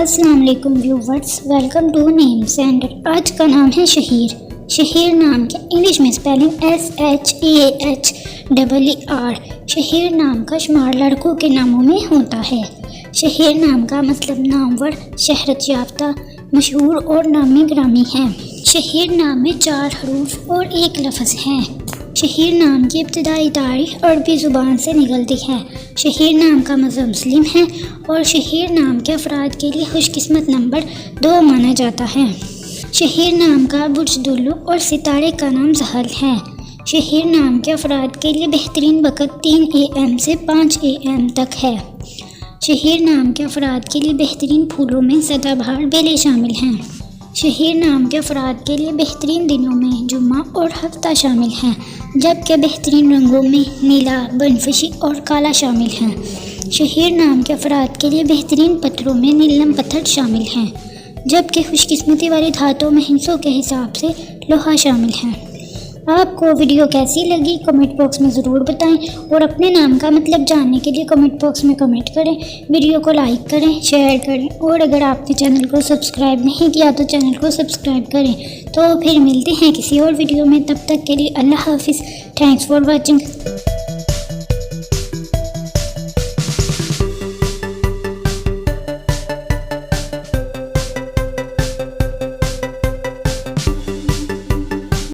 السلام علیکم viewers, welcome to name sender. آج کا نام ہے شہیر۔ شہیر نام کے انگلش میں اسپیلنگ SHEHEER۔ شہیر نام کا شمار لڑکوں کے ناموں میں ہوتا ہے۔ شہیر نام کا مطلب نامور، شہرت یافتہ، مشہور اور نامی گرامی ہے۔ شہیر نام میں 4 حروف اور 1 لفظ ہے۔ شہیر نام کی ابتدائی تاریخ عربی زبان سے نکلتی ہے۔ شہیر نام کا مذہب مسلم ہے اور شہیر نام کے افراد کے لیے خوش قسمت نمبر 2 مانا جاتا ہے۔ شہیر نام کا برج دلو اور ستارے کا نام زحل ہے۔ شہیر نام کے افراد کے لیے بہترین وقت 3 AM سے 5 AM تک ہے۔ شہیر نام کے افراد کے لیے بہترین پھولوں میں سدا بہار بیلے شامل ہیں۔ شہیر نام کے افراد کے لیے بہترین دنوں میں جمعہ اور ہفتہ شامل ہیں، جبکہ بہترین رنگوں میں نیلا، بنفشی اور کالا شامل ہیں۔ شہیر نام کے افراد کے لیے بہترین پتھروں میں نیلم پتھر شامل ہیں، جبکہ خوش قسمتی والی دھاتوں میں ہندسوں کے حساب سے لوہا شامل ہے۔ آپ کو ویڈیو کیسی لگی کمنٹ باکس میں ضرور بتائیں، اور اپنے نام کا مطلب جاننے کے لیے کمنٹ باکس میں کمنٹ کریں۔ ویڈیو کو لائک کریں، شیئر کریں، اور اگر آپ نے چینل کو سبسکرائب نہیں کیا تو چینل کو سبسکرائب کریں۔ تو پھر ملتے ہیں کسی اور ویڈیو میں، تب تک کے لیے اللہ حافظ۔ Thanks for watching.